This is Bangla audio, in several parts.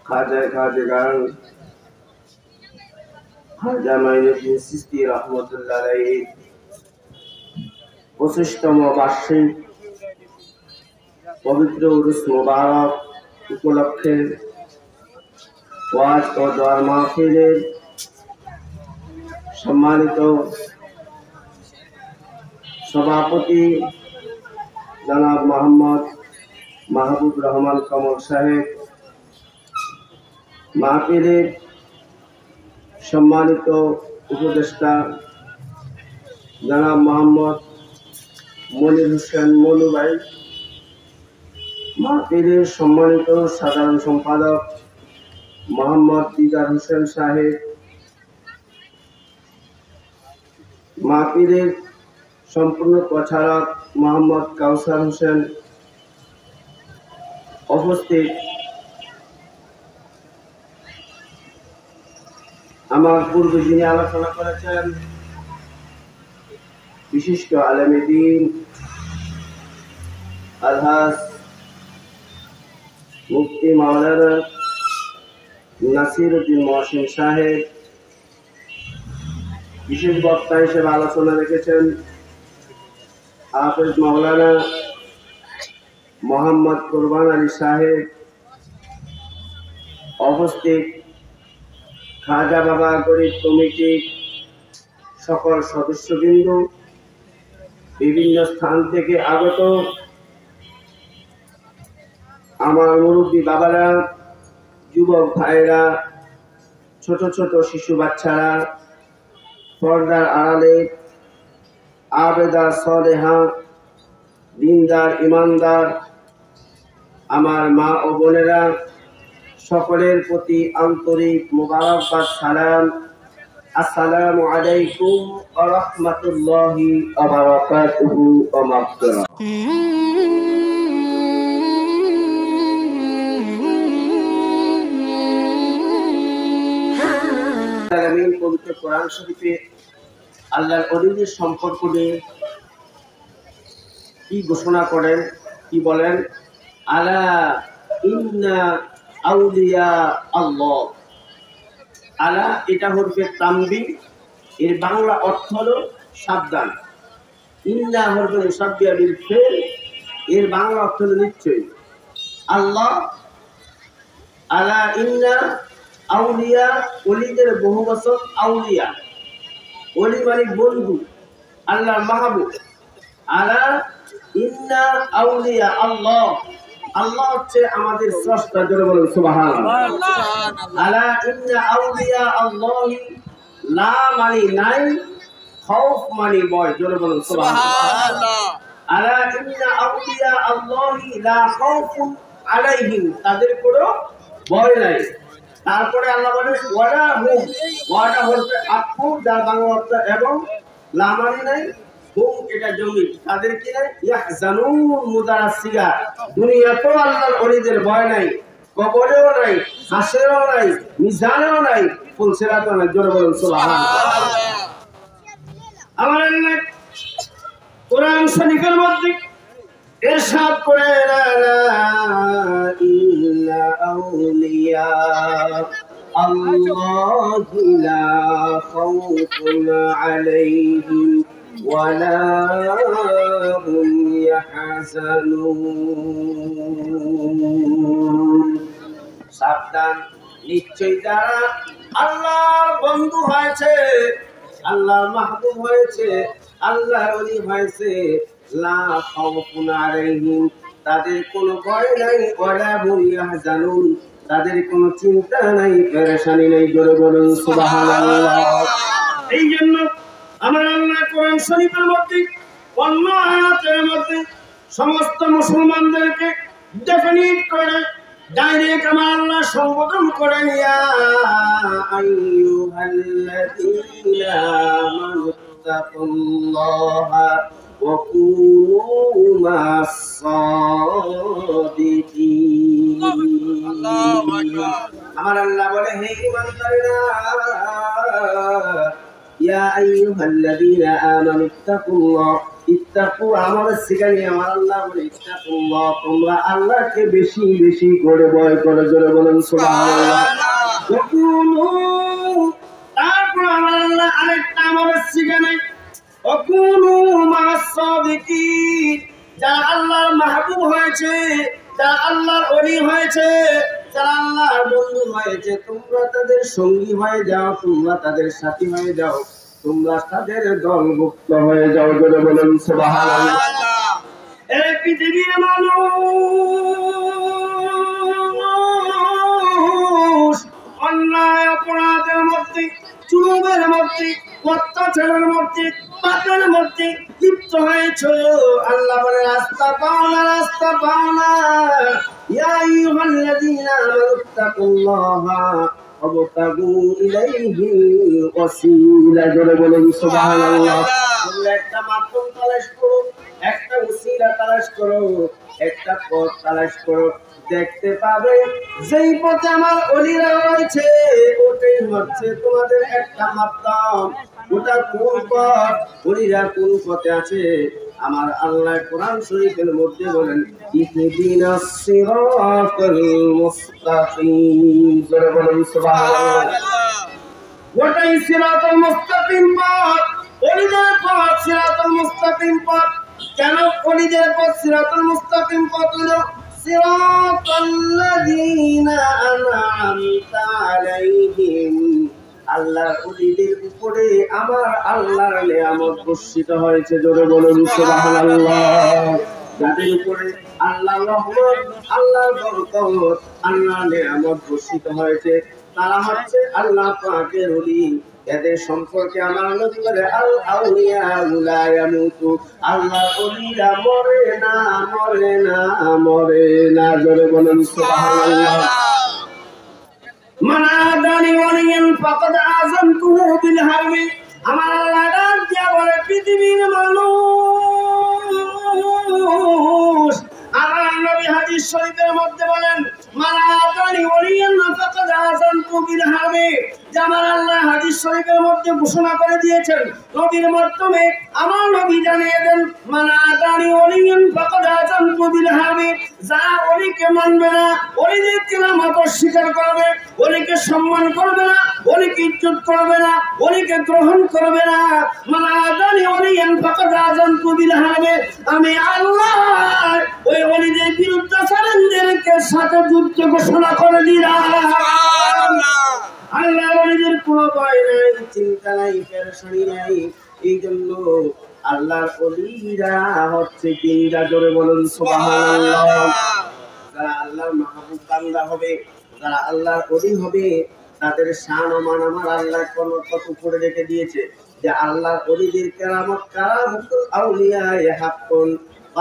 খাজা খাজগান খাজা মাইনুদ্দিন চিশতি রহমতুল্লাহ আলাইহি 25তম বার্ষিক পবিত্র উরুস মুবারক উপলক্ষে ওয়াজ ও দোয়ার মাহফিলের সম্মানিত সভাপতি জনাব মোহাম্মদ মাহবুব রহমান কমল সাহেব, মাহফিলের সম্মানিত উপদেষ্টা জনাব মোহাম্মদ মনির হোসেন মনু ভাই, মাহফিলের সম্মানিত সাধারণ সম্পাদক মোহাম্মদ দিদার হোসেন সাহেব, মাহফিলের সম্পূর্ণ প্রচারক মোহাম্মদ কাউসার হোসেন, উপস্থিত আমার পূর্বে যিনি আলোচনা করেছেন বিশিষ্ট আলেমে দ্বীন আলহাজ মুফতি মাওলানা নাসিরউদ্দিন মহসিন সাহেব, বিশেষ বক্তা হিসেবে আলোচনা রেখেছেন হাফেজ মাওলানা মোহাম্মদ কুরবান আলী সাহেব, উপস্থিত খাজা বাবা গরিব কমিটির সকল সদস্যবৃন্দ, বিভিন্ন স্থান থেকে আগত আমার মুরব্বী বাবারা, যুবক ভাইরা, ছোট ছোট শিশু বাচ্চারা, পর্দার আড়ালে আবেদা সলেহা দিনদার ইমানদার আমার মা ও বোনেরা, সকলের প্রতি আন্তরিক মুবারকবাদ সালাম। আসসালামু আলাইকুম ওয়া রাহমাতুল্লাহি ওয়া বারাকাতুহু ওয়া মাগফিরাত। আমিন। পবিত্র কোরআন শরীফে আল্লাহর ওলিদের সম্পর্ক নিয়ে কি ঘোষণা করেন, কি বলেন? আলা ইন্না আউলিয়া আল্লাহ। আলা এটা হরফে তানবিহ, এর বাংলা অর্থ হলো সাবধান। ইন্না হরফে মুসাব্বিহা বিল ফিল, এর বাংলা অর্থ হলো নিশ্চয়ই। আল্লাহ আলা ইন্না আউলিয়া, ওলিদের বহু বচন আউলিয়া। ওলি মানে বন্ধু, আল্লাহর মাহবুব। আলা ইন্না আউলিয়া আল্লাহ, আল্লাহ হচ্ছে আমাদের স্রষ্টা। জোরে বলুন সুবহানাল্লাহ। আলা ইন্না আউলিয়া আল্লাহ, লা মানে নাই, খাউফ মানে ভয়। জোরে বলুন সুবহানাল্লাহ। আলা ইন্না আউলিয়া আল্লাহ লা খাউফুন আলাইহিম, তাদের কোনো ভয় নাই। তারপরে আল্লাহ বলেন ওয়ালা হুম, ওয়ালা হচ্ছে আতফ, যার বাংলা অর্থ এবং, লা মানে নাই, হুম এটা জমি, তাদের কি নাই? ইয়াহজানুন মুদারাসিগা, দুনিয়াতেও আল্লাহর ওলিদের ভয় নাই, কবরেও নাই, হাসরেও নাই, মিজানেও নাই, ফুলসিরাতেও নাই। জোরে বলুন সুবহানাল্লাহ। আমার আল্লাহ কোরআন শরীফের মধ্যে ইরশাদ করে লা ইল্লা আউলিয়া আল্লাহু লা খাউফুন আলাইহিম ওয়ালা হুম ইয়াহজানুন। সাবধান, নিশ্চয়ই যারা আল্লাহর বন্ধু হয়েছে, আল্লাহর মাহবুব হয়েছে, আল্লাহর ওলি হয়েছে, লা খাউফুন আলাইহিম, তাদের কোনো ভয় নাই, ওয়ালা হুম ইয়াহজানুন, তাদের কোনো চিন্তা নাই, পেরেশানি নাই। জোরে বলুন সুবহানাল্লাহ। এই জন্য আমার আল্লাহ কোরআন শরীফের মধ্যে অন্য আয়াতের মধ্যে সমস্ত মুসলমানদেরকে ডেফিনিট করে ডাইরেক্ট আমার আল্লাহ সম্বোধন করেন, ইয়া আইয়ুহাল্লাযীনা আমানুত্তাকুল্লাহা ওয়া কুনু মা'আস সাদিকিন। আমার আল্লাহ বলে, হে ঈমানদারেরা, ইয়া আইয়ুহাল্লাযীনা আমানুত্তাকুল্লাহ, ইত্তাকু আমার শিখানি আমার আল্লাহ বলে ইত্তাকুল্লাহ তোমরা আল্লাহকে বেশি বেশি করে ভয় করে জোরে বলেন সুবহানাল্লাহ। তারপর আমার আল্লাহ আরেকটা আমাদের শিখানে অকুনু মা'আস সাদিকিন, যারা আল্লাহর মাহবুব হয়েছে, যারা আল্লাহর ওলি হয়েছে, যারা আল্লাহর বন্ধু হয়েছে, তোমরা তাদের সঙ্গী হয়ে যাও, তোমরা তাদের সাথী হয়ে যাও, তোমরা তাদের দলভুক্ত হয়ে যাও বলে বলেন সুবহানাল্লাহ। এই পৃথিবীর মানুষ অন্যায় অপরাধের মধ্যে, চুরুমের মধ্যে, অত্যাচারের মধ্যে, পাপের মধ্যে লিপ্ত হয়েছে। আল্লাহ বলে রাস্তা পাও না, রাস্তা পাও না। ইয়া আইয়ুহাল্লাযীনা আমানুত্তাকুল্লাহা ওয়াবতাগু ইলাইহিল ওয়াসিলা জোরে বলেন সুবহানাল্লাহ। তোমরা একটা মাধ্যম তালাশ করো, একটা ওসিলা তালাশ করো, একটা পথ তালাশ করো, দেখতে পাবে যেই পথে আমার ওলিরা রয়েছে ওটাই হচ্ছে তোমাদের একটা মাধ্যম। ওটা কোন পথ, ওলিরা কোন পথে আছে? আমার আল্লাহ কোরআন শরীফের মধ্যে বলেন ইহদিনাস সিরাতাল মুস্তাকিম জোরে বলেন সুবহানাল্লাহ। ওটাই সিরাতাল মুস্তাকিম পথ, ওলিদের পথ সিরাতাল মুস্তাকিম পথ। কেন ওলিদের পথ সিরাতাল মুস্তাকিম পথ হলো সিরাতাল্লাযীনা আন'আমতা আলাইহিম, আল্লাহর ওলিদের উপরে আমার আল্লাহর নিয়ামত বর্ষিত হয়েছে জোরে বলুন সুবহানাল্লাহ। যাদের উপরে আল্লাহর রহমত, আল্লাহর বরকত, আল্লাহর নিয়ামত বর্ষিত হয়েছে তারা হচ্ছে আল্লাহ পাকের ওলি। এদের সম্পর্কে আমার নবী বলে আল আউলিয়া লা ইয়ামুতু, আল্লাহর ওলিরা মরে না, মরে না, মরে না জোরে বলুন সুবহানাল্লাহ। মানাদানি ওয়ালিয়ান ফাকাদ আযানতুহু বিল হারবি, আমার আল্লাহ ডাক দিয়া বলে পৃথিবীর মানুষ, আমার নবী হাদিস শরীফের মধ্যে বলেন মানাদানি ওয়ালিয়ান ফাকাদ আযানতুহু বিল হারবি, যে আমার আল্লাহ হাদিস শরীফের মধ্যে ঘোষণা করে দিয়েছেন, নবীর মাধ্যমে আমার নবী জানিয়ে দেন মানাদানি ওয়ালিয়ান ফাকাদ আযানতুহু বিল হারবি, যারা ওলিকে মানবে না, ওলিদের কেরামত অস্বীকার করবে, ওলিকে সম্মান করবে না, ওলিকে ইজ্জত করবে না, ওলিকে গ্রহণ করবে না, মানাদানি ওয়ালিয়ান ফাকাদ আযানতুহু বিল হারবি, আমি আল্লাহ ওই ওলিদের বিরুদ্ধাচারীদেরকে সাথে যুদ্ধ ঘোষণা করে দিলাম। আল্লাহ ওলিদের কোনো ভয় নাই, চিন্তা নাই, পেরেশানি নাই। এই জন্য আল্লাহর ওলিরা হচ্ছে কিংবা জোরে বলুন সুবহানাল্লাহ। যারা আল্লাহর মাহবুব বান্দা হবে, যারা আল্লাহর ওলি হবে, তাদের শান ও মান আমার আল্লাহ কত উপরে রেখে দিয়েছে যে আল্লাহর ওলিদের কেরামত কারামতুল আউলিয়া হাক্কুন,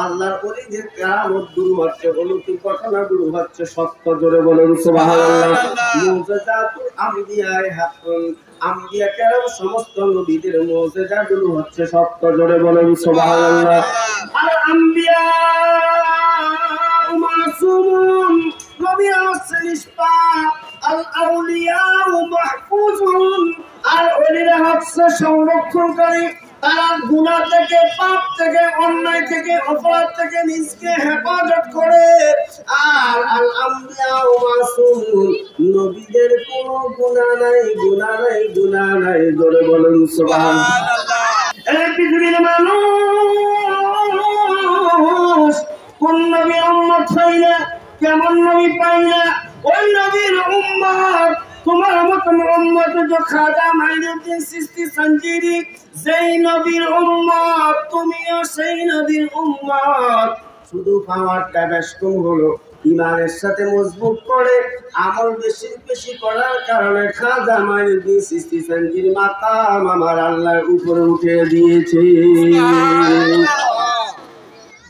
আল্লাহর ওলিদের কেরামত গুরু হচ্ছে, অলৌকিক ঘটনাগুলো হচ্ছে সত্য জোরে বলুন সুবহানাল্লাহ। মুজিজাতুল আম্বিয়া হাক্কুন, আম্বিয়া কেরাম সমস্ত নবীদের মুজিজাগুলো হচ্ছে সত্য জোরে বলুন সুবহানাল্লাহ। আর আম্বিয়া মাসুমুন, নবীরা হচ্ছে নিষ্পাপ, আল আউলিয়া মাহফুজুন, আর ওলিরা হচ্ছে সংরক্ষণকারী, তারা গুনাহ থেকে, পাপ থেকে, অন্যায় থেকে, অপরাধ থেকে নিজকে হেফাজত করে। আর আল আম্বিয়া মাসুমুন, নবীদের কোনো গুনাহ নাই, গুনাহ নাই, গুনাহ নাই জোরে বলুন সুবহানাল্লাহ। এই পৃথিবীর মানুষ কোন নবীর উম্মত হইলে কেমন নবী পাইলা, ওই নবীর উম্মত তোমার মতন উম্মত যে খাজা মাইনুদ্দিন চিশতি সঞ্জিরি, যেই নবীর উম্মত তুমিও সেই নবীর উম্মত। শুধু পাওয়ারটা বেশ কম হলো, ইমানের সাথে মজবুত করে আমল বেশি বেশি করার কারণে খাজা মাইনুদ্দিন চিশতি সঞ্জির মাকাম আমার আল্লাহর উপরে উঠে দিয়েছে।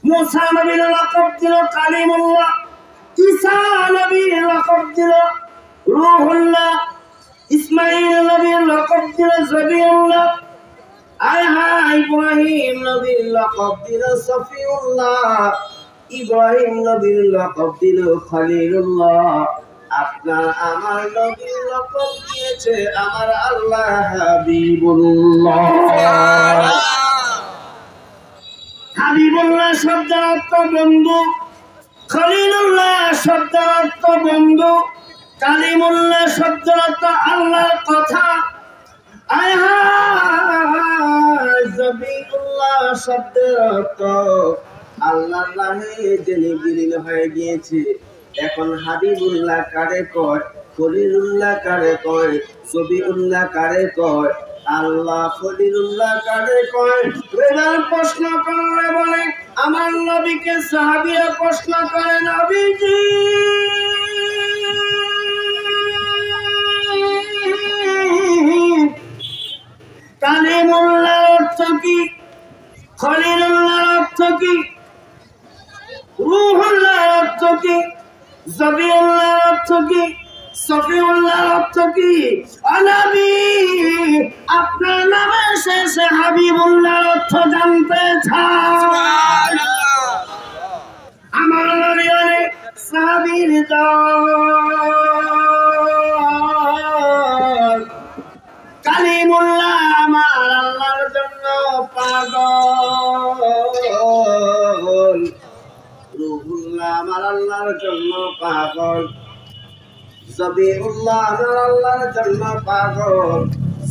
মুসা নবীর লাকব দিল কালিমুল্লাহ, ঈসা নবীর লাকব দিল রূহুল্লাহ, ইসমাঈল নবীর লাকব দিল জবিউল্লাহ, ইব্রাহিম নবীর লাকব দিল সফিউল্লাহ, ইব্রাহিম নবীর লাকব দিল খলিলুল্লাহ। আপনার আমার নবীর লাকব দিয়েছে আমার আল্লাহ হাবিবুল্লাহ। হাবিবুল্লাহ শব্দের অর্থ বন্ধু, খলিলুল্লাহ শব্দের অর্থ বন্ধু, কালিমুল্লাহ শব্দের অর্থ আল্লাহর কথা, জবিউল্লাহ শব্দের অর্থ আল্লাহর নামে যিনি বিলীন হয়ে গিয়েছে। এখন হাবিবুল্লাহ কারে কয়, খলিলুল্লাহ কারে কয়, জবিউল্লাহ কারে কয়, আল্লাহ খলিলুল্লাহ কারে কয়? এবার প্রশ্ন করলে বলে আমার নবীকে সাহাবীরা প্রশ্ন করে, নবীজি কালিমুল্লাহর অর্থ কি, খলিলুল্লাহর অর্থ কি, রূহুল্লাহর অর্থ কি, জবিউল্লাহর অর্থ কি, সফিউল্লাহর অর্থ কি? নবী আপনার নামের শেষে হাবিবুল্লাহর অর্থ জানতে চাই। আমার নবী অনেক সাহাবীর দল, কালিমুল্লাহ আমার আল্লাহর জন্য পাগল, রূহুল্লাহ আমার আল্লাহর জন্য পাগল, জবিউল্লাহ আমার আল্লাহর জন্য পাগল,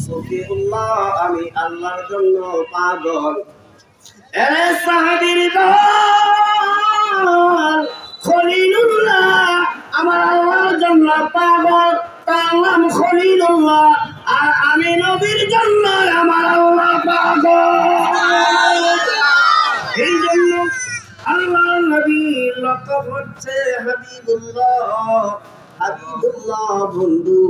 সফিউল্লাহ আমি আল্লাহর জন্য পাগল। এ সাহাবীর দল, খলিলুল্লাহ আমার আল্লাহর জন্য পাগল, তার নাম খলিলুল্লাহ, আর আমি নবীর জন্য আমার আল্লাহ পাগল। এই জন্য আল্লাহ নবীর লকব হচ্ছে হাবিবুল্লাহ, হাবিবুল্লাহ বন্ধু,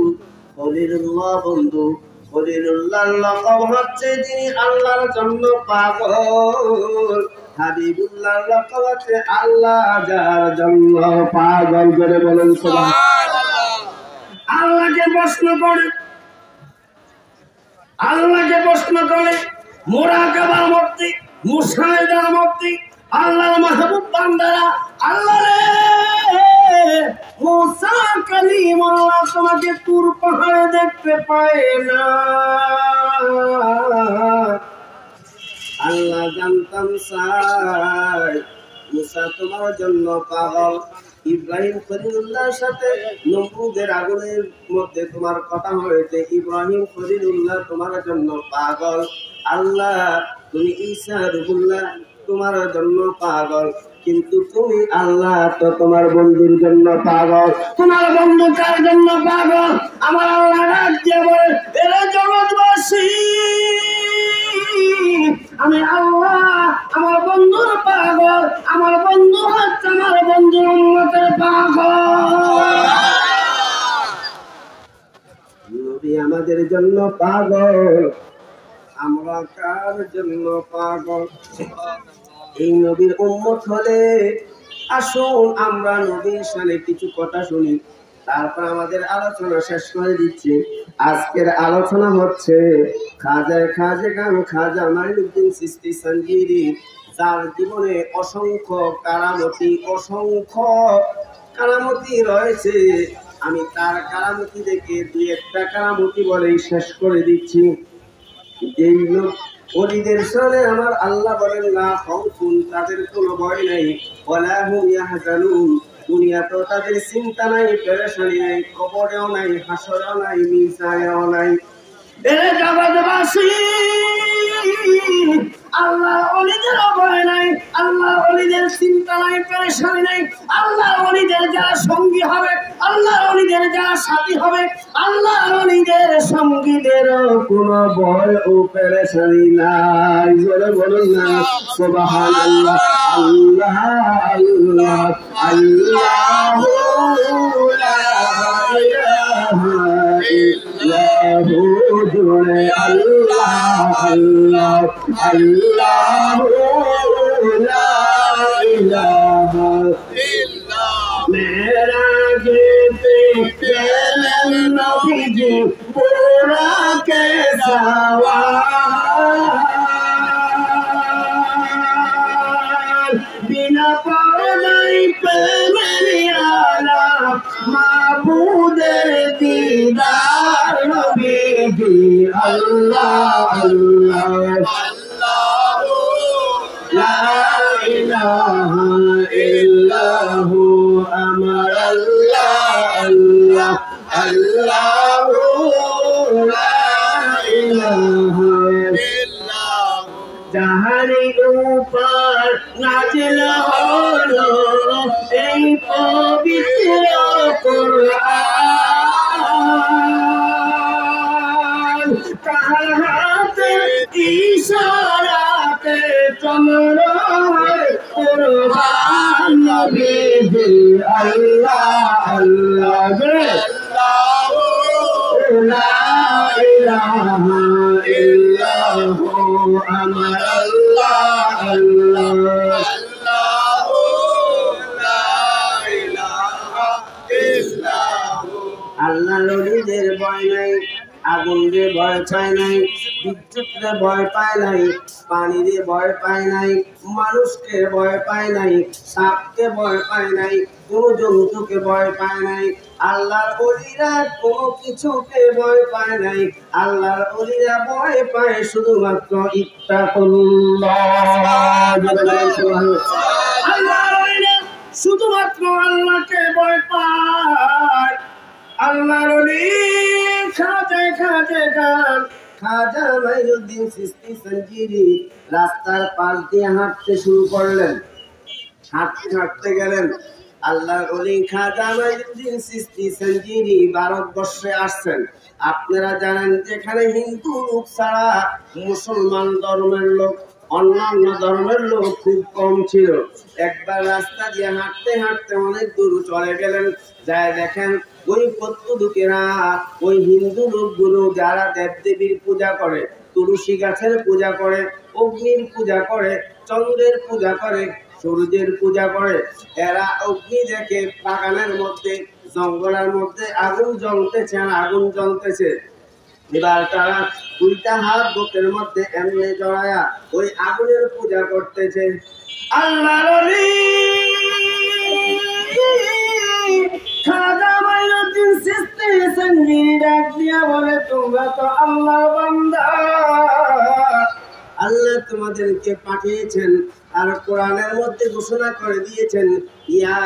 খলিলুল্লাহ বন্ধু। খলিলুল্লাহর লকব হচ্ছে যিনি আল্লাহর জন্য পাগল, হাবিবুল্লাহর লকব হচ্ছে আল্লাহ যার জন্য পাগল। করে বলেন সুবহানাল্লাহ। আল্লাহকে প্রশ্ন করে, আল্লাহকে প্রশ্ন করে মুরাকাবার মধ্যে, মুশাহিদার মধ্যে আল্লাহর মাহবুব বান্দারা, আল্লাহ রে মুসা কালিমুল্লাহ তোমাকে তুর পাহাড়ে দেখতে পায় না। আল্লাহ জানতাম চাই মুসা তোমার জন্য পাগল, ইব্রাহিম খলিলুল্লাহর সাথে নমরুদের আগুনের মধ্যে তোমার কথা হয়েছে, ইব্রাহিম খলিলুল্লাহ তোমার জন্য পাগল। আল্লাহ তুমি ঈসা রূহুল্লাহ তোমার জন্য পাগল, কিন্তু তুমি আল্লাহ তো তোমার বন্ধুর জন্য পাগল। তোমার বন্ধু কার জন্য পাগল? আমার আল্লাহ রাজ্য বলে, এরা জগৎবাসী আমি আল্লাহ আমার বন্ধুর পাগল, আমার বন্ধু হচ্ছে আমার বন্ধুর উম্মতের পাগল। নবী আমাদের জন্য পাগল, আমরা কার জন্য পাগল? এই নবীর উম্মত হলে আসুন আমরা নবীর শানে কিছু কথা শুনি, তারপর আমাদের আলোচনা শেষ করে দিচ্ছি। আজকের আলোচনা হচ্ছে খাজা মাইনুদ্দিন চিশতি সঞ্জিরি, যার জীবনে অসংখ্য কারামতি রয়েছে। আমি তার কারামতি দেখে দুই একটা কারামতি বলেই শেষ করে দিচ্ছি। এই লোক ওলিদের সামনে আমার আল্লাহ বলেন না খাউফুন, তাদের কোনো ভয় নাই, ওয়ালা হুম ইয়াহজানুন, দুনিয়াতেও তাদের চিন্তা নাই, পেরেশানি নাই, কবরেও নাই, হাসরেও নাই, মিজানেও নাই। এরে জগৎবাসী আল্লাহ ওলিদের ভয় নাই, আল্লাহ ওলিদের চিন্তা নাই, পেরেশানি নাই। আল্লাহ ওলিদের যারা সঙ্গী হবে, আল্লাহ ওলিদের যারা সাথী হবে, আল্লাহ ওলিদের সঙ্গীদেরও কোনো ভয় ও পেরেশানি নাই। জোরে বলুন না সুবহানাল্লাহ। আল্লাহ আল্লাহ আল্লাহু লা ইলাহা ইল্লাহু, জোরে আল্লাহ আল্লাহ আল্লাহু লা ইলাহা ইল্লাল্লাহ। মেরাজেতে গেলেন নবীজি বুরাকে সওয়ার, বিনা পর্দায় প্রেমের আলা মাবুদের দিদার নবীজি। আল্লাহ আল্লাহ আল্লাহু লা ইলাহা ইল্লাহু আমার আল্লাহ আল্লাহ আল্লাহু লা ইলাহা ইল্লাহু যাহারির উপর নাজিল হলো এই পবিত্র কুরআন তাহার হাতের ইশারাতে চন্দ্র কুরবান নবীজি আল্লাহ আল্লাহ লা ইলাহা ইল্লাহু আমার আল্লাহ আল্লাহ আল্লাহ নবীদের ভয় নাই, আগুনকে ভয় পায় নাই, বিদ্যুৎকে ভয় পায় নাই, পানিরে ভয় পায় নাই, মানুষকে ভয় পায় নাই, সাপকে ভয় পায় নাই, কোনো জন্তুকে ভয় পায় নাই। আল্লাহর ওলিরা কোনো কিছুকে ভয় পায় নাই। আল্লাহর ওলিরা ভয় পায় শুধুমাত্র শুধুমাত্র আল্লাহকে ভয় পায়। আল্লাহর ওলি খাজা মাইনুদ্দিন চিশতি সঞ্জিরি রাস্তার পাশ দিয়ে হাঁটতে শুরু করলেন। হাঁটতে হাঁটতে গেলেন। আল্লাহর ওলি খাজা মাইনুদ্দিন চিশতি সঞ্জিরি ভারতবর্ষে আসছেন। আপনারা জানেন যেখানে হিন্দু লোক ছাড়া মুসলমান ধর্মের লোক, অন্যান্য ধর্মের লোক খুব কম ছিল। একবার রাস্তা দিয়ে হাঁটতে হাঁটতে অনেক দূর চলে গেলেন। যায় দেখেন ওই পত্তদুকেরা, ওই হিন্দু লোকগুলো যারা দেবদেবীর পূজা করে, তুলসী গাছের পূজা করে, অগ্নির পূজা করে, চন্দ্রের পূজা করে, সূর্যের পূজা করে, এরা অগ্নি দেখে বাগানের মধ্যে, জঙ্গলের মধ্যে আগুন জ্বলতেছে আর আগুন জ্বলতেছে। এবার তারা দুইটা হাত বুকের মধ্যে এমনি জড়ায়া ওই আগুনের পূজা করতেছে। আল্লাহর ওলি খাজা মাইনুদ্দিন চিশতি সঞ্জিরি ডাক দিয়া বলে, তোমরা তো আল্লাহর বান্দা, আল্লাহ তোমাদেরকে পাঠিয়েছেন আর কোরআনের মধ্যে ঘোষণা করে দিয়েছেন, ইয়া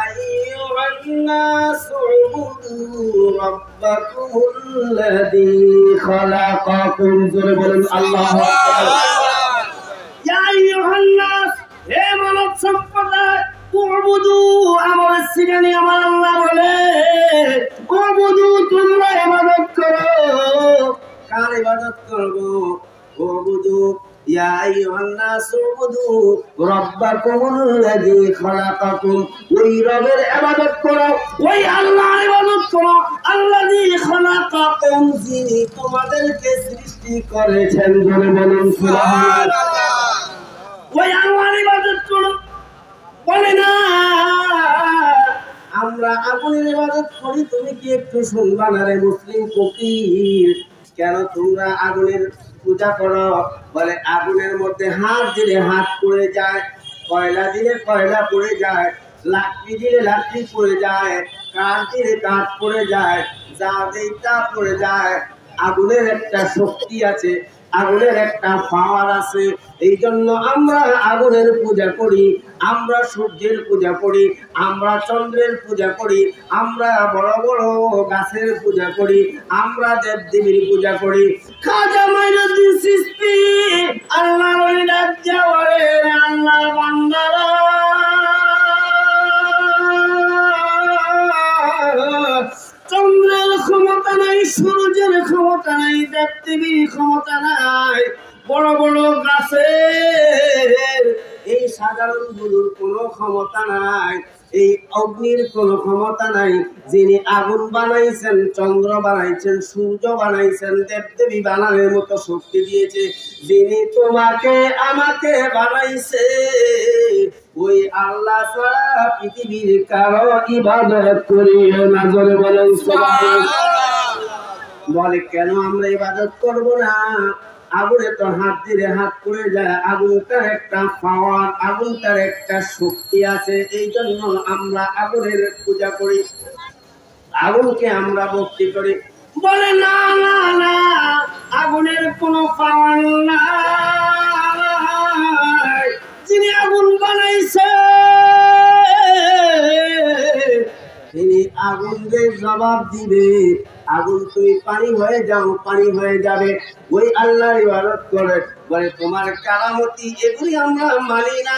আইয়ুহান নাসু উবুদু রাব্বাকুমুল্লাযী খালাকাকুম। জোরে বলেন আল্লাহু আকবার। ইয়া আইয়ুহান নাস, হে মানব সম্প্রদায়, উবুদু আমার সিগানি আমার আল্লাহ বলে, উবুদু তোমরা ইবাদত করো। কার ইবাদত করবো? উবুদু ইয়া আইয়ুহান নাস উবুদু রাব্বাকুমুল্লাযী খালাকাকুম। ওই রবের ইবাদত করো, ওই আল্লাহর ইবাদত করো, আল্লাযী খালাকাকুম, যিনি তোমাদেরকে সৃষ্টি করেছেন। জোরে বলুন সুবহানাল্লাহ। ওই আল্লাহর ইবাদত করো। বলে না আমরা আগুনের ইবাদত করি, তুমি কি একটু শুনবা না রে মুসলিম ফকির? কেন তোমরা আগুনের পূজা করো? বলে আগুনের মধ্যে হাত দিলে হাত পড়ে যায়, কয়লা দিলে কয়লা পড়ে যায়, লাকড়ি দিলে লাকড়ি পড়ে যায়, কাঠ দিলে কাঠ পড়ে যায়, যা দিলে তা পড়ে যায়। আগুনের একটা শক্তি আছে, আগুনের একটা পাওয়ার আছে। এই জন্য আমরা আগুনের পূজা করি, আমরা সূর্যের পূজা করি, আমরা চন্দ্রের পূজা করি, আমরা বড় বড় গাছের পূজা করি, আমরা দেবদেবীর পূজা করি। খাজা মাইনুদ্দিন চিশতি আল্লাহর ওলি ডাক দিয়া বলে, আল্লাহর বান্দারা, চন্দ্রের ক্ষমতা নাই, সূর্যের ক্ষমতা নাই, দেবদেবীর ক্ষমতা নাই, বড় বড় গাছের এই সাধারণ গুলোর কোনো ক্ষমতা নাই, এই অগ্নির কোনো ক্ষমতা নাই। যিনি আগুন বানাইছেন, চন্দ্র বানাইছেন, সূর্য বানাইছেন, দেবদেবী বানানোর মতো শক্তি দিয়েছে, যিনি তোমাকে আমাকে বানাইছে, ওই আল্লাহ ছাড়া পৃথিবীর কারো ইবাদত করিও না। জোরে বলেন সুবহানাল্লাহ। বলে কেন আমরা ইবাদত করব না? আগুনে তো হাত দিলে হাত পড়ে যায়, আগুনটার একটা পাওয়ার, আগুনটার একটা শক্তি আছে। এই জন্য আমরা আগুনের পূজা করি, আগুনকে আমরা ভক্তি করি। বলে না না না, আগুনের কোনো পাওয়ার নাই। যিনি আগুন বানাইছে তিনি আগুনকে জবাব দিবে, আগুন তুমি পানি হয়ে যাও, পানি হয়ে যাবে। ওই আল্লাহর ইবাদত করে বলে তোমার কারামতি এগুলি আমরা মানি না।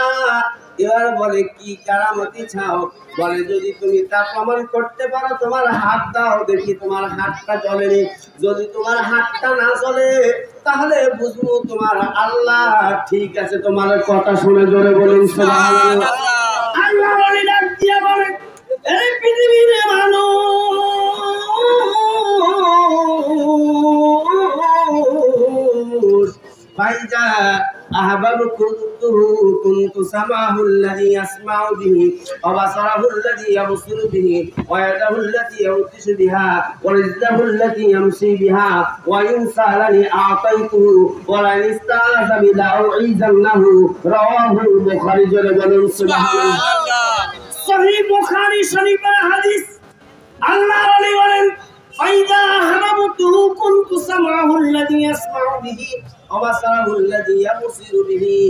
এবার বলে কি কারামতি চাও? বলে যদি তুমি তা প্রমাণ করতে পারো তোমার হাত দাও দেখি তোমার হাতটা জ্বলেনি। যদি তোমার হাতটা না জ্বলে তাহলে বুঝবো তোমার আল্লাহ ঠিক আছে। তোমার কথা শুনে জোরে বলুন সুবহানাল্লাহ। আল্লাহ বলে ডাক দিয়া বলে এই পৃথিবীর মানুষ ফাইজা كنت سمعه الذي يسمع به وبصره الذي يبصر به ويده التي يبطش بها ورجله التي يمشي بها وإن سألني أعطيته ولئن استعاذ بي لأعيذنه رواه البخاري سبحان الله সহিহ বুখারী শরীফের হাদিস। আল্লাহ বলেন ফাইদা হারাবতু কুনতু সামাহুল্লাযী ইয়াসমাউ বিহি ওয়া বাসারাহুল্লাযী ইয়াবসিরু বিহি।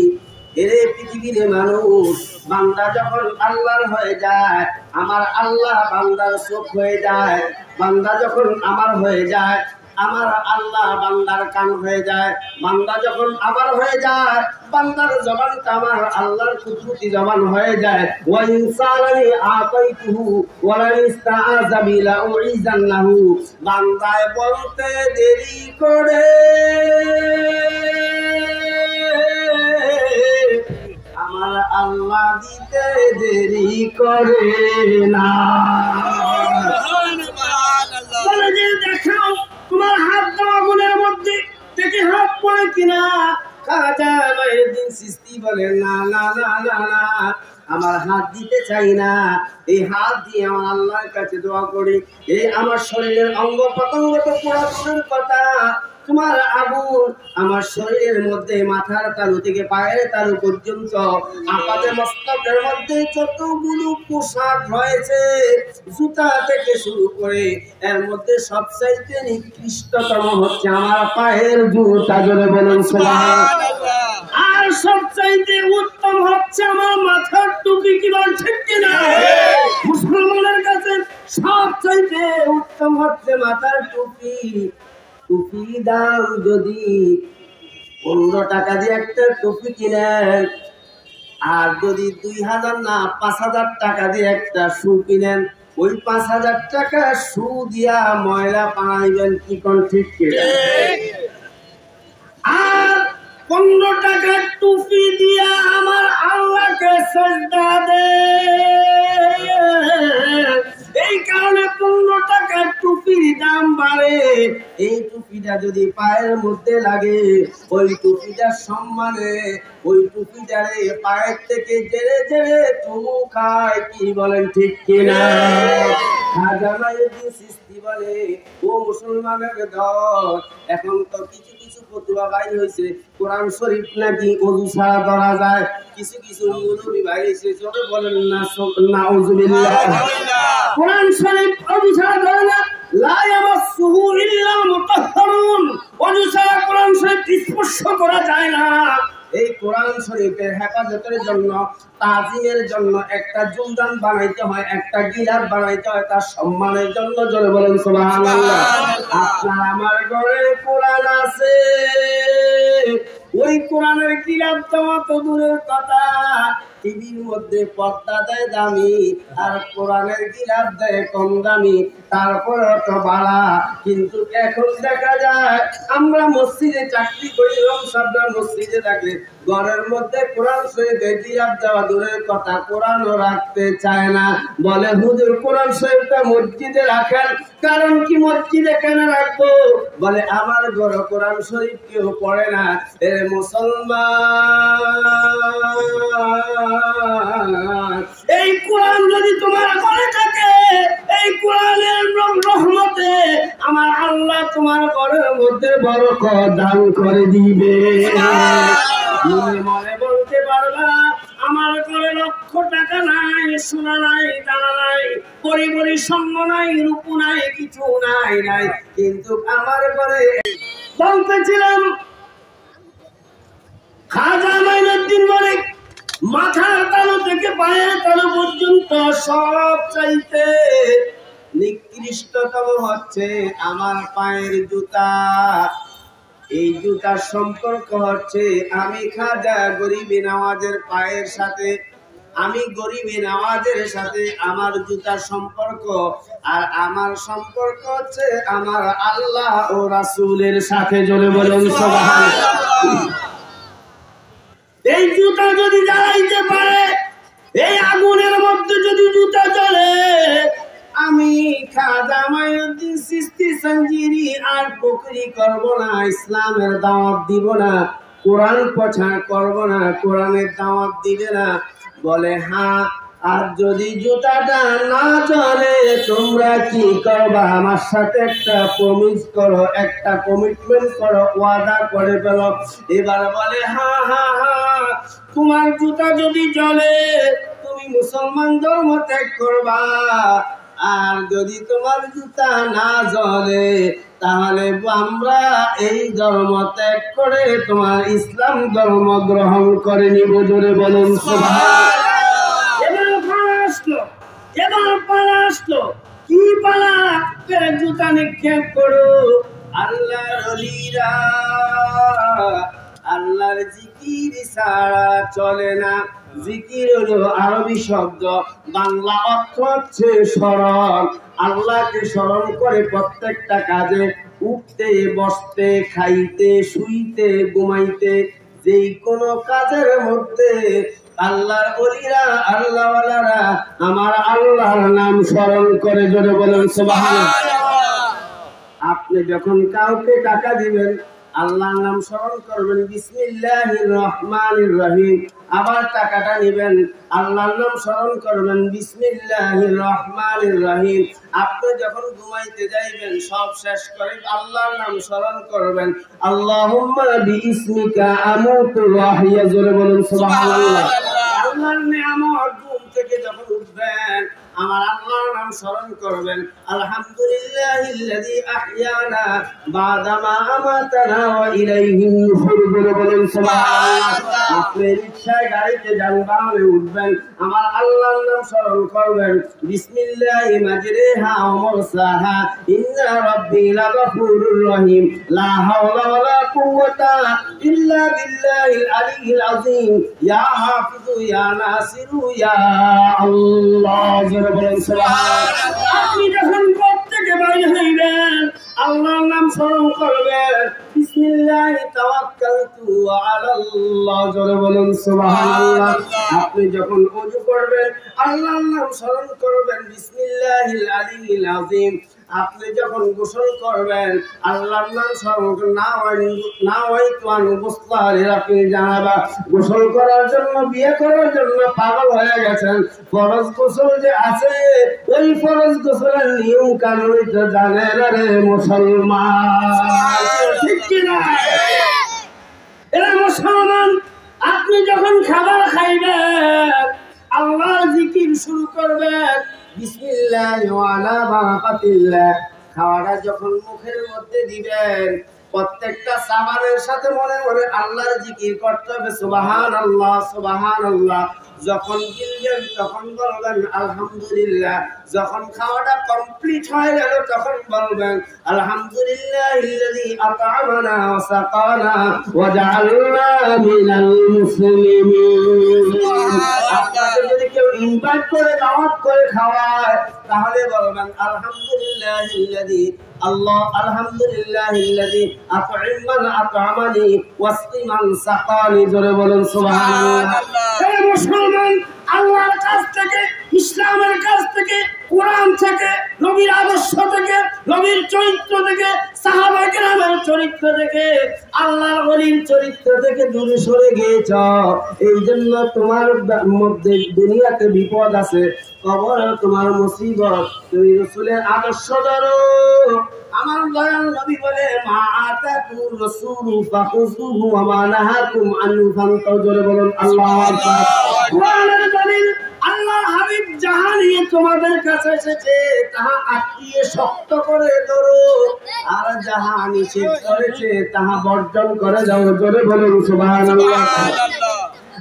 এরে পৃথিবীর মানুষ, বান্দা যখন আল্লাহর হয়ে যায় আমার আল্লাহ বান্দার চোখ হয়ে যায়। বান্দা যখন আমার হয়ে যায় আমার আল্লাহ বান্দার কান হয়ে যায়। বান্দা যখন আমার হয়ে যায় বান্দার জবানটা আমার আল্লাহর কুদরতি জবান হয়ে যায়। ওয়া ইনসালানি আতাইতুহু ওয়া লা ইস্তাআযা বি লা উইজান্নাহু। বান্দায় বলতে দেরি করে আমার আল্লাহ দিতে দেরি করে না। বলে যে দেখাও তোমার হাত দেওয়া গুণের মধ্যে থেকে হাত পড়ে কিনা। খাজা মাইনুদ্দিন চিশতি বলে না না না না না, আমার হাত দিতে চাই না। এই হাত দিয়ে আমার আল্লাহর কাছে দোয়া করি। এই আমার শরীরের অঙ্গ প্রত্যঙ্গ তো পুরো দূরের কথা, তোমার আগুন আমার শরীরের মধ্যে মাথার তালু থেকে পায়ের তালু পর্যন্ত আপাদে মস্তকের মধ্যে যতগুলো পোশাক রয়েছে জুতা থেকে শুরু করে এর মধ্যে সবচাইতে নিকৃষ্টতম হচ্ছে আমার পায়ের জুতা। জোরে বলুন সুবহানাল্লাহ। আর সবচাইতে উত্তম হচ্ছে আমার মাথার টুপি। কি বল ঠিক কিনা? মুসলমানের কাছে সবচাইতে উত্তম হচ্ছে মাথার টুপি। টুপি দাম যদি 15 টাকা দিয়ে একটা টুপি কিনেন আর যদি 2000 না 5000 টাকা দিয়ে একটা শু কিনেন, ওই 5000 টাকা শু দিয়া ময়লা পানাইবেন। কি কোন ঠিক কিনা? আর 15 টাকার টুপি দিয়া আমার আল্লাহকে সিজদা দে। এই কারণে 15 টাকার টুপির দাম বাড়ে। এই টুপিটা যদি পায়ের মধ্যে লাগে ওই টুপিটার সম্মানে ওই টুপিটারে পায়ের থেকে জেরে জেরে চুমু খায়। কি বলেন ঠিক কিনা? খাজা মাইনুদ্দিন চিশতি বলে ও মুসলমানের দল, এখন তো কিছু কিছু ফতোয়া বাইর হয়েছে কোরআন শরীফ নাকি ওযু ছাড়া ধরা যায়। কিছু কিছু মৌলবি বাইর হয়েছে জোরে বলেন না নাউযুবিল্লাহ। কোরআন শরীফ ওযু ছাড়া ধরে না, লা ইয়ামাসসুহু ইল্লাল মুতাহহারুন। ওযু ছাড়া কোরআন শরীফ স্পর্শ করা যায় না। এই কোরআন শরীফের হেফাজতের জন্য তাজিমের জন্য একটা জুলদান বানাইতে হয়, একটা গিলাফ বানাইতে হয় তার সম্মানের জন্য। জোরে বলেন সুবহানাল্লাহ। আপনার আমার ঘরে কোরআন আছে, ওই কোরআনের গিলাফ দেওয়া তো দূরের কথা, টিভির মধ্যে পর্দা দেয় দামি আর কোরআনের গিলাফ দেয় কম দামি, তারপরে তো বাড়া। কিন্তু এখন দেখা যায় আমরা মসজিদে চাকরি করি, রমসাবরা মসজিদে থাকলে ঘরের মধ্যে কোরআন শরীফের গিলাফ দেওয়া দূরের কথা কোরআনও রাখতে চায় না। বলে হুজুর কোরআন শরীফটা মসজিদে রাখেন। কারণ কি মসজিদে কেন রাখবো? বলে আমার ঘরে কোরআন শরীফ কেউ পড়ে না। এ মুসলমান, এই কোরআন যদি তোমার ঘরে থাকে এই কোরআনের রহমতে আমার আল্লাহ তোমার ঘরের মধ্যে বরকত দান করে দিবে। মনে মনে বলতে পারবা আমার ঘরে লক্ষ টাকা নাই, সোনা নাই, দানা নাই, পরিবারের সঙ্গ নাই, রূপ নাই, কিছু নাই নাই, কিন্তু আমার ঘরে বলতেছিলাম খাজা মাইনুদ্দিন বলে মাথার তালু থেকে পায়ের তালু পর্যন্ত সব চাইতে নিকৃষ্টতম হচ্ছে আমার পায়ের জুতা। এই জুতার সম্পর্ক হচ্ছে আমি খাজা গরিবি নওয়াজের পায়ের সাথে, আমি গরিবি নওয়াজের সাথে আমার জুতার সম্পর্ক। আর আমার সম্পর্ক হচ্ছে আমার আল্লাহ ও রাসূলের সাথে। জোরে বলুন সুবহানাল্লাহ। এই জুতা যদি জ্বালাইতে পারে, এই আগুনের মধ্যে যদি জুতা জ্বলে, আমি খাজা মাইনুদ্দিন চিশতি সঞ্জিরি আর বকরি করব না, ইসলামের দাওয়াত দিব না, কোরআন প্রচার করব না, কোরআনের দাওয়াত দিবে না। বলে হ্যাঁ, আর যদি জুতাটা না জ্বলে তোমরা কি করবা? আমার সাথে একটা প্রমিস করো, একটা কমিটমেন্ট করো, ওয়াদা করে ফেলো। এবার বলে হ্যাঁ হ্যাঁ হ্যাঁ, তোমার জুতা যদি জ্বলে তুমি মুসলমান ধর্ম ত্যাগ করবা, আর যদি তোমার জুতা না জ্বলে তাহলে আমরা এই ধর্ম ত্যাগ করে তোমার ইসলাম ধর্ম গ্রহণ করে নিব। জোরে বলুন সুবহানাল্লাহ। এবার পালা আসলো, কি পালা? জুতা নিক্ষেপ করো। আল্লাহর ওলিরা আল্লাহর জিকির ছাড়া চলে না। জিকির হলো আরবি শব্দ, বাংলা অর্থ হচ্ছে স্মরণ। আল্লাহকে স্মরণ করে প্রত্যেকটা কাজে, উঠতে বসতে, খাইতে শুইতে ঘুমাইতে, যেই কোনো কাজের মধ্যে আল্লাহর ওলিরা আল্লাহওয়ালারা আমার আল্লাহর নাম স্মরণ করে। জোরে বলেন সুবহানাল্লাহ। আপনি যখন কাউকে টাকা দিবেন আল্লাহর নাম স্মরণ করবেন, বিসমিল্লাহির রহমানির রহিম। আবার টাকাটা নেবেন, আল্লাহর নাম স্মরণ করবেন, বিসমিল্লাহির রহমানির রহিম। আপনি যখন ঘুমাইতে যাইবেন সব শেষ করে আল্লাহর নাম স্মরণ করবেন, আল্লাহুম্মা বিইসমিকা আমুতু ওয়া আহইয়া। জোরে বলুন সুবহানাল্লাহ। আল্লাহর নিয়ামত ঘুম থেকে যখন উঠবেন আমার আল্লাহর নাম স্মরণ করবেন, আলহামদুলিল্লাহিল্লাযী আহইয়ানা বা'দা মা আমাতানা ওয়া ইলাইহিন নুশুর। বলেন সুবহানাল্লাহ। আপনি রিকশায় গাড়িতে যানবাহনে উঠবেন আমার আল্লাহর নাম স্মরণ করবেন, বিসমিল্লাহি মাজরিহা ওয়া মুরসাহা ইন্না রাব্বি লাগফুরুর রহিম লা হাওলা ওয়া লা কুওয়াতা ইল্লা বিল্লাহিল আলিয়্যিল আযীম ইয়া হাফিজু ইয়া নাসিরু ইয়া আল্লাহ। আপনি যখন ঘর থেকে বাইরে হইবেন আল্লাহর নাম স্মরণ করবেন, বিসমিল্লাহি তাওয়াক্কালতু আলাল্লাহ। জোরে বলুন সুবহানাল্লাহ। আপনি যখন ওযু করবেন আল্লাহর নাম স্মরণ করবেন, বিসমিল্লাহিল আলিয়্যিল আযীম। আপনি যখন গোসল করবেন আল্লাহর নাম স্মরণ করবেন, না হয় তোয়ান মুস্তাহারের। আপনি জানাবা গোসল করার জন্য, বিয়ে করার জন্য পাগল হয়ে গেছেন, ফরজ গোসল যে আছে ওই ফরজ গোসলের নিয়ম কানুন তো জানে না রে মুসলমান, ঠিক কি না? এরা মুসলমান। আপনি যখন খাবার খাইবেন আল্লাহর জিকির শুরু করবেন, বিসমিল্লাহ ওয়া আলা বারাকাতিল্লাহ। খাওয়াটা যখন মুখের মধ্যে দিবেন প্রত্যেকটা সাবানের সাথে মনে মনে আল্লাহর জিকির করতে হবে, সুবহানাল্লাহ সুবহানাল্লাহ। যখন গিলবেন তখন বলবেন আলহামদুলিল্লাহ। যখন খাওয়াটা কমপ্লিট হয়ে গেল তখন বলবেন আলহামদুলিল্লাহিল্লাযী আত'আমানা ওয়া সাকানা ওয়া জাআলনা মিনাল মুসলিমিন। আপনাকে যদি কেউ ইনভাইট করে দাওয়াত করে খাওয়ায় তাহলে বলবেন আলহামদুলিল্লাহিল্লাযী আলহামদুলিল্লাহিল্লাযী আত'আমান আত'আমানি ওয়াসকিমান সাকানি। জোরে বলুন সুবহানাল্লাহ। হে মুসলমান, আল্লাহর কাছ থেকে, ইসলামের কাছ থেকে, কোরআন থেকে, নবীর আদর্শ থেকে, নবীর চরিত্র থেকে, সাহাবায়ে কেরামের চরিত্র থেকে, আল্লাহর ওলির চরিত্র থেকে দূরে সরে গিয়েছ। এই জন্য তোমার মধ্যে দুনিয়াতে বিপদ আছে, কবরে তোমার মুসিবত। তুমি রাসূলের আদর্শ ধরো। আমার দয়াল নবী বলে মা আতাকুর রাসূলু ফাখুযুহু ওয়া মা নাহাকুম আনহু ফান্তাহু। জোরে বলুন আল্লাহু আকবার। কোরআনের দলিল, আল্লাহর হাবিব যাহা নিয়ে তোমাদের কাছে এসেছে তাহা আঁকড়িয়ে শক্ত করে ধরো, আর যাহা নিষেধ করেছে তাহা বর্জন করে যাও। জোরে বলুন সুবহানাল্লাহ।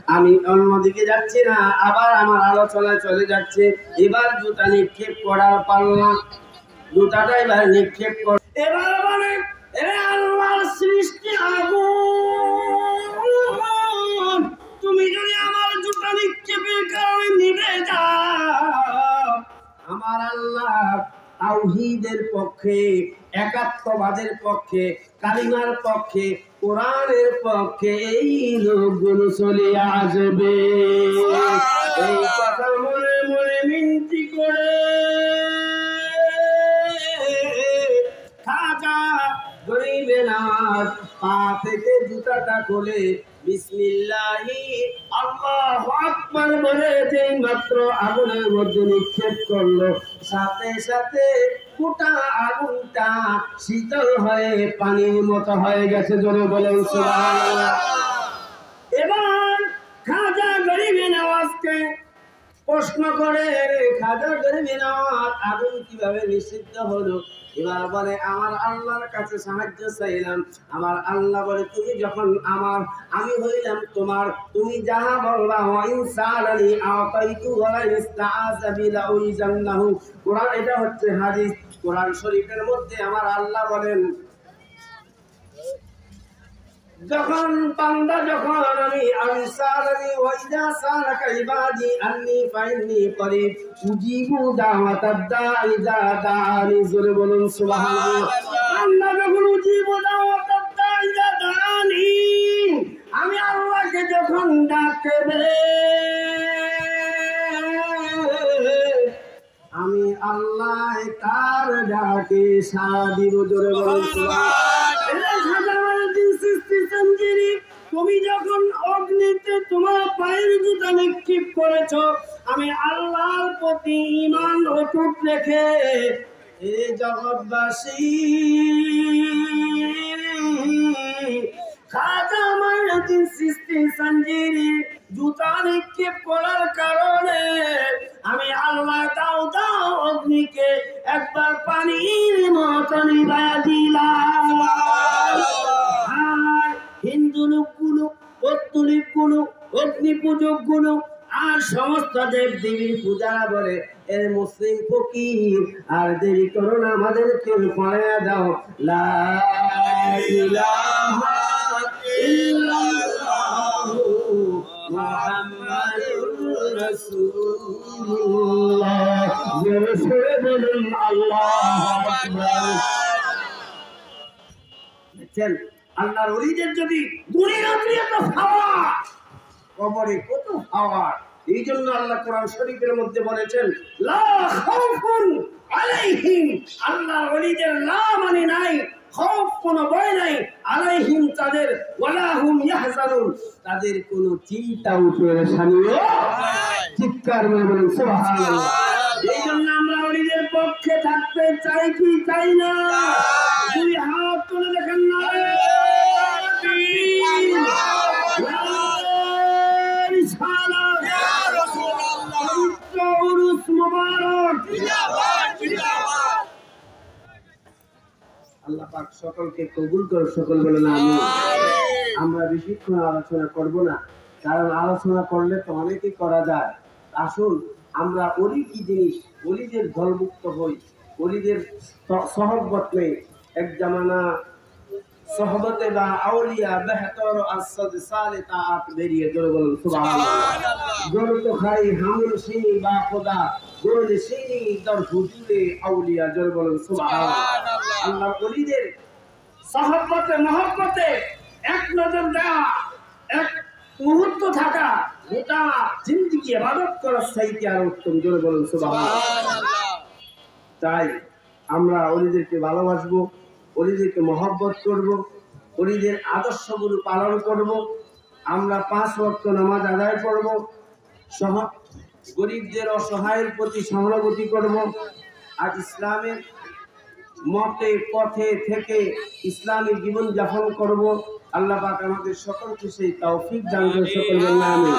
আমি অন্যদিকে যাচ্ছি না, আবার আমার আলোচনায় চলে যাচ্ছে। এবার জুতা নিক্ষেপ করার পাল্লা, জুতাটা এবার নিক্ষেপ কর। এবার বলে এরে আল্লাহর সৃষ্টি আগুন, তুমি যদি আমার জুতা নিক্ষেপের কারণে নিভে যাও, আমার আল্লাহ তাওহীদের পক্ষে, একাত্মবাদের পক্ষে, কালিমার পক্ষে, কোরআনের পক্ষে এই লোকগুলো চলে আসবে। এই কথা মনে মনে মিনতি করে খাজা গরিবে নওয়াজ পা থেকে জুতাটা খুলে বিসমিল্লাহি আল্লাহু আকবার বলে যেই মাত্র আগুনের মধ্যে নিক্ষেপ করলো, সাথে সাথে গোটা আগুনটা শীতল হয়ে পানির মতো হয়ে গেছে। জোরে বলেন সুবহানাল্লাহ। এবার খাজা গরিবে নওয়াজকে প্রশ্ন করে, খাজা গরিবে নওয়াজ আগুন কিভাবে নিষিদ্ধ হলো? এবার বলে আমার আল্লাহর কাছে সাহায্য চাইলাম। আমার আল্লাহ বলে তুমি যখন আমি হইলাম তোমার, তুমি যাহা বলবা ওয়াইনসালানি আতাইতু ওয়ালা ইস্তাআযা বিলা উইজান্নাহু। কোরআন, এটা হচ্ছে হাদিস। কোরআন শরীফের মধ্যে আমার আল্লাহ বলেন, যখন বান্দা যখন আমি আনসারনি ওয়াইদা সালাকা ইবাদি আন্নি ফাইন্নি করিব উজিবু দাওয়াতাদ দাঈ ইযা দাআনি। জোরে বলুন সুবহানাল্লাহ। বান্দা যখন উজিবু দাওয়াতাদ দাঈ ইযা দাআনি, আমি আল্লাহকে যখন ডাকবে, আমি আল্লাহ তার ডাকে সাড়া দিব। জোরে বলুন সুবহানাল্লাহ। তুমি যখন অগ্নিতে তোমার পায়ের জুতা নিক্ষেপ করেছ, আমি আল্লাহর প্রতি ঈমান অটুট রেখে এ জগৎবাসী খাজা মাইনুদ্দিন চিশতি সঞ্জিরি জুতা নিক্ষেপ করার কারণে আমি আল্লাহ দাও অগ্নিকে একবার পানির মতো নিভাইয়া দিলাম। হিন্দু লোকগুলো, পৌত্তলিকগুলো, অগ্নি পূজকগুলো আর সমস্ত দেব দেবীর পূজারা বলে এর মুসলিম ফকির, আর দেরি করো না, আমাদেরকে পড়াইয়া দাও লা ইলাহা ইল্লাল্লাহু মুহাম্মাদুর রাসূলুল্লাহ। জোরে সরে বলুন আল্লাহু আকবার। দেখছেন আল্লাহর ওলিদের যদি দুনিয়াতে এত হাওয়া, কবরে কত হাওয়া। এই জন্য আল্লাহ কোরআন শরীফের মধ্যে বলেছেন লা খাউফুন আলাইহিম, আল্লাহর ওলিদের লা মানে নাই, খৌফ কোনো ভয় নাই, আলাইহিম তাদের, ওয়ালা হুম ইয়াহজানুন তাদের কোনো চিন্তা পেরেশানিও নাই। চিৎকার করে বলেন সুবহানাল্লাহ। এই জন্য আমরা ওলিদের পক্ষে থাকতে চাই কি চাই না? দুই হাত তুলে দেখেন না। আল্লাহ পাক সকলকে কবুল করে, সকল বলেন আমিন। আমরা বেশিক্ষণ আলোচনা করব না, কারণ আলোচনা করলে তো অনেকেই করা যায়। আসুন আমরা ওলি কি জিনিস, ওলিদের দলভুক্ত হই, ওলিদের সহবত নেই। এক জামানা সহবতে বা আউলিয়া বেহতর আসদ সালে তাআত বেরিয়ে। জোরে বলুন সুবহানাল্লাহ। গরু তো খাই হামুল সিনি বা খোদা, গরু সিনি দর হুজুরে আউলিয়া। জোরে বলুন সুবহানাল্লাহ। আল্লাহ ওলিদের সহবতে মহব্বতে এক নজর দেওয়া, এক মুহূর্ত থাকা, গোটা জিন্দেগি ইবাদত করার চাইতে আর উত্তম। জোরে বলুন সুবহানাল্লাহ। তাই আমরা ওলিদেরকে ভালোবাসবো, ওলিদেরকে মহব্বত করব, ওলিদের আদর্শগুলো পালন করব। আমরা 5 ওয়াক্ত নামাজ আদায় করব, গরিবদের অসহায়ের প্রতি সহানুভূতি করব, আর ইসলামের মতে পথে থেকে ইসলামী জীবন যাপন করব। আল্লাহ পাক আমাদের সকলকে সেই তৌফিক দান করে। সকল বলেন আমিন।